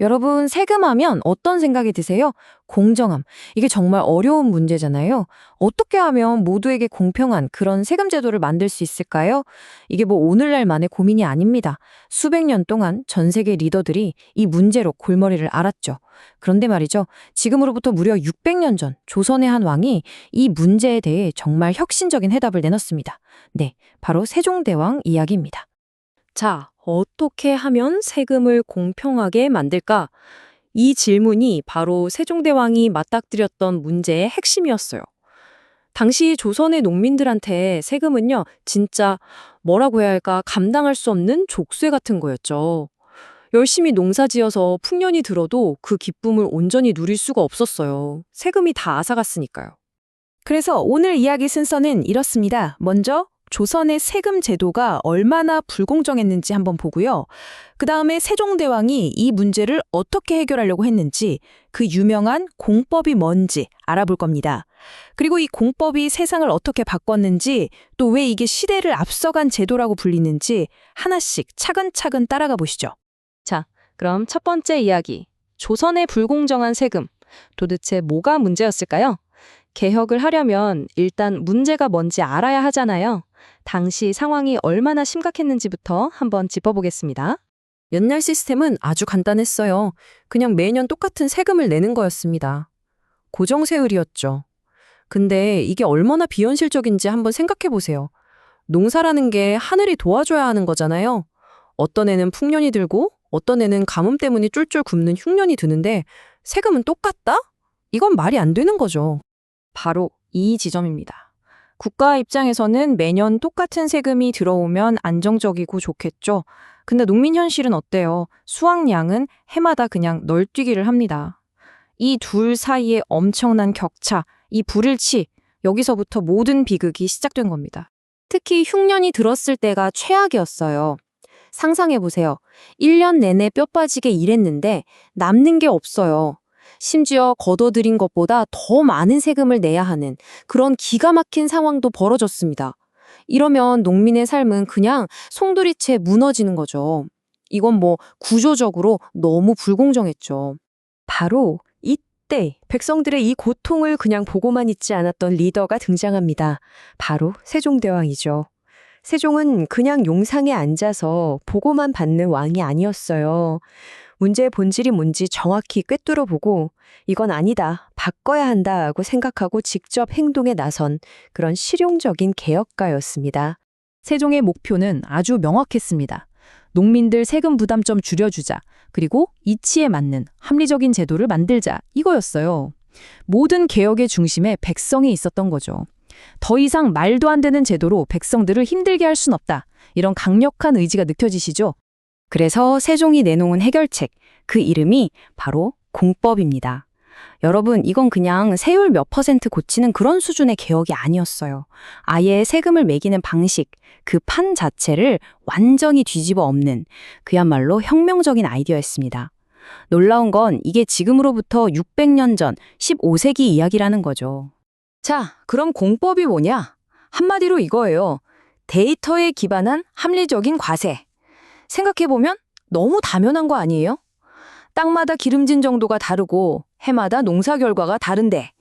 여러분, 세금하면 어떤 생각이 드세요? 공정함. 이게 정말 어려운 문제잖아요. 어떻게 하면 모두에게 공평한 그런 세금 제도를 만들 수 있을까요? 이게 뭐 오늘날만의 고민이 아닙니다. 수백 년 동안 전 세계 리더들이 이 문제로 골머리를 앓았죠. 그런데 말이죠. 지금으로부터 무려 600년 전 조선의 한 왕이 이 문제에 대해 정말 혁신적인 해답을 내놨습니다. 네, 바로 세종대왕 이야기입니다. 자, 어떻게 하면 세금을 공평하게 만들까? 이 질문이 바로 세종대왕이 맞닥뜨렸던 문제의 핵심이었어요. 당시 조선의 농민들한테 세금은요, 진짜 뭐라고 해야 할까, 감당할 수 없는 족쇄 같은 거였죠. 열심히 농사 지어서 풍년이 들어도 그 기쁨을 온전히 누릴 수가 없었어요. 세금이 다 앗아갔으니까요. 그래서 오늘 이야기 순서는 이렇습니다. 먼저 조선의 세금 제도가 얼마나 불공정했는지 한번 보고요. 그 다음에 세종대왕이 이 문제를 어떻게 해결하려고 했는지, 그 유명한 공법이 뭔지 알아볼 겁니다. 그리고 이 공법이 세상을 어떻게 바꿨는지, 또 왜 이게 시대를 앞서간 제도라고 불리는지 하나씩 차근차근 따라가 보시죠. 자, 그럼 첫 번째 이야기. 조선의 불공정한 세금. 도대체 뭐가 문제였을까요? 개혁을 하려면 일단 문제가 뭔지 알아야 하잖아요. 당시 상황이 얼마나 심각했는지부터 한번 짚어보겠습니다. 옛날 시스템은 아주 간단했어요. 그냥 매년 똑같은 세금을 내는 거였습니다. 고정세율이었죠. 근데 이게 얼마나 비현실적인지 한번 생각해 보세요. 농사라는 게 하늘이 도와줘야 하는 거잖아요. 어떤 애는 풍년이 들고 어떤 애는 가뭄 때문에 쫄쫄 굶는 흉년이 드는데 세금은 똑같다? 이건 말이 안 되는 거죠. 바로 이 지점입니다. 국가 입장에서는 매년 똑같은 세금이 들어오면 안정적이고 좋겠죠. 근데 농민 현실은 어때요? 수확량은 해마다 그냥 널뛰기를 합니다. 이 둘 사이에 엄청난 격차, 이 불일치, 여기서부터 모든 비극이 시작된 겁니다. 특히 흉년이 들었을 때가 최악이었어요. 상상해보세요. 1년 내내 뼈 빠지게 일했는데 남는 게 없어요. 심지어 거둬들인 것보다 더 많은 세금을 내야 하는 그런 기가 막힌 상황도 벌어졌습니다. 이러면 농민의 삶은 그냥 송두리째 무너지는 거죠. 이건 뭐 구조적으로 너무 불공정했죠. 바로 이때 백성들의 이 고통을 그냥 보고만 있지 않았던 리더가 등장합니다. 바로 세종대왕이죠. 세종은 그냥 용상에 앉아서 보고만 받는 왕이 아니었어요. 문제의 본질이 뭔지 정확히 꿰뚫어보고 이건 아니다, 바꿔야 한다고 생각하고 직접 행동에 나선 그런 실용적인 개혁가였습니다. 세종의 목표는 아주 명확했습니다. 농민들 세금 부담 좀 줄여주자. 그리고 이치에 맞는 합리적인 제도를 만들자. 이거였어요. 모든 개혁의 중심에 백성이 있었던 거죠. 더 이상 말도 안 되는 제도로 백성들을 힘들게 할 순 없다. 이런 강력한 의지가 느껴지시죠? 그래서 세종이 내놓은 해결책, 그 이름이 바로 공법입니다. 여러분, 이건 그냥 세율 몇 퍼센트 고치는 그런 수준의 개혁이 아니었어요. 아예 세금을 매기는 방식, 그 판 자체를 완전히 뒤집어 엎는 그야말로 혁명적인 아이디어였습니다. 놀라운 건 이게 지금으로부터 600년 전 15세기 이야기라는 거죠. 자, 그럼 공법이 뭐냐? 한마디로 이거예요. 데이터에 기반한 합리적인 과세. 생각해보면 너무 당연한 거 아니에요? 땅마다 기름진 정도가 다르고 해마다 농사 결과가 다른데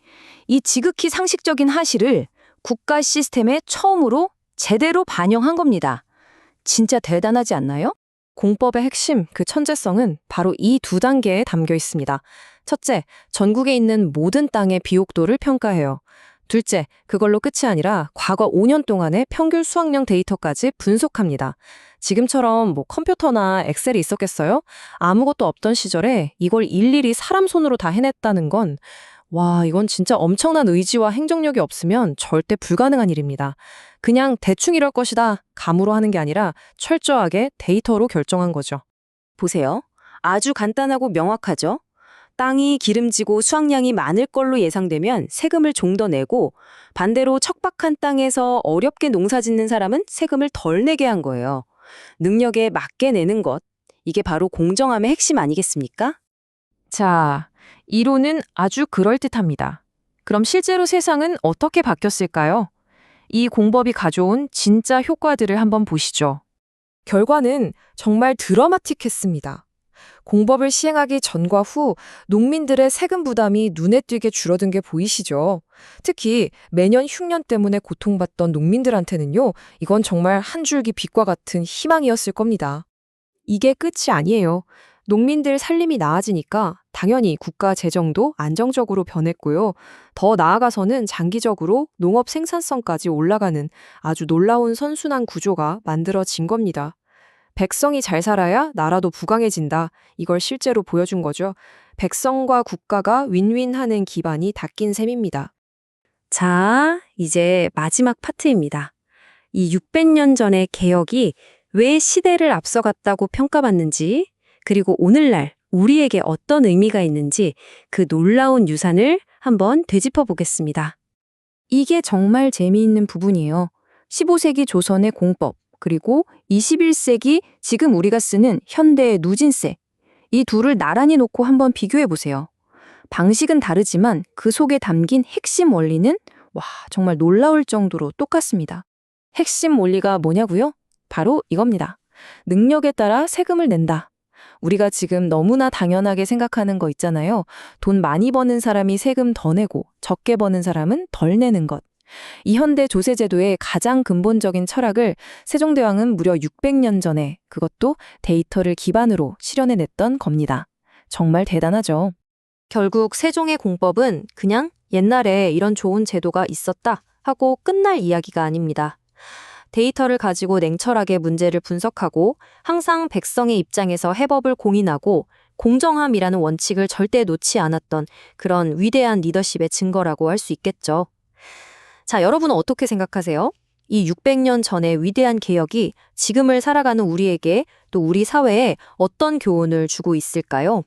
이 지극히 상식적인 사실을 국가 시스템에 처음으로 제대로 반영한 겁니다. 진짜 대단하지 않나요? 공법의 핵심, 그 천재성은 바로 이 두 단계에 담겨 있습니다. 첫째, 전국에 있는 모든 땅의 비옥도를 평가해요. 둘째, 그걸로 끝이 아니라 과거 5년 동안의 평균 수확량 데이터까지 분석합니다. 지금처럼 뭐 컴퓨터나 엑셀이 있었겠어요? 아무것도 없던 시절에 이걸 일일이 사람 손으로 다 해냈다는 건 와, 이건 진짜 엄청난 의지와 행정력이 없으면 절대 불가능한 일입니다. 그냥 대충 이럴 것이다 감으로 하는 게 아니라 철저하게 데이터로 결정한 거죠. 보세요. 아주 간단하고 명확하죠? 땅이 기름지고 수확량이 많을 걸로 예상되면 세금을 좀 더 내고 반대로 척박한 땅에서 어렵게 농사 짓는 사람은 세금을 덜 내게 한 거예요. 능력에 맞게 내는 것, 이게 바로 공정함의 핵심 아니겠습니까? 자, 이론은 아주 그럴듯합니다. 그럼 실제로 세상은 어떻게 바뀌었을까요? 이 공법이 가져온 진짜 효과들을 한번 보시죠. 결과는 정말 드라마틱했습니다. 공법을 시행하기 전과 후 농민들의 세금 부담이 눈에 띄게 줄어든 게 보이시죠? 특히 매년 흉년 때문에 고통받던 농민들한테는요, 이건 정말 한 줄기 빛과 같은 희망이었을 겁니다. 이게 끝이 아니에요. 농민들 살림이 나아지니까 당연히 국가 재정도 안정적으로 변했고요. 더 나아가서는 장기적으로 농업 생산성까지 올라가는 아주 놀라운 선순환 구조가 만들어진 겁니다. 백성이 잘 살아야 나라도 부강해진다. 이걸 실제로 보여준 거죠. 백성과 국가가 윈윈하는 기반이 닦인 셈입니다. 자, 이제 마지막 파트입니다. 이 600년 전의 개혁이 왜 시대를 앞서갔다고 평가받는지, 그리고 오늘날 우리에게 어떤 의미가 있는지 그 놀라운 유산을 한번 되짚어 보겠습니다. 이게 정말 재미있는 부분이에요. 15세기 조선의 공법, 그리고 21세기 지금 우리가 쓰는 현대의 누진세. 이 둘을 나란히 놓고 한번 비교해 보세요. 방식은 다르지만 그 속에 담긴 핵심 원리는 정말 놀라울 정도로 똑같습니다. 핵심 원리가 뭐냐고요? 바로 이겁니다. 능력에 따라 세금을 낸다. 우리가 지금 너무나 당연하게 생각하는 거 있잖아요. 돈 많이 버는 사람이 세금 더 내고 적게 버는 사람은 덜 내는 것. 이 현대 조세제도의 가장 근본적인 철학을 세종대왕은 무려 600년 전에 그것도 데이터를 기반으로 실현해냈던 겁니다. 정말 대단하죠. 결국 세종의 공법은 그냥 옛날에 이런 좋은 제도가 있었다 하고 끝날 이야기가 아닙니다. 데이터를 가지고 냉철하게 문제를 분석하고 항상 백성의 입장에서 해법을 공인하고 공정함이라는 원칙을 절대 놓지 않았던 그런 위대한 리더십의 증거라고 할 수 있겠죠. 자, 여러분은 어떻게 생각하세요? 이 600년 전의 위대한 개혁이 지금을 살아가는 우리에게 또 우리 사회에 어떤 교훈을 주고 있을까요?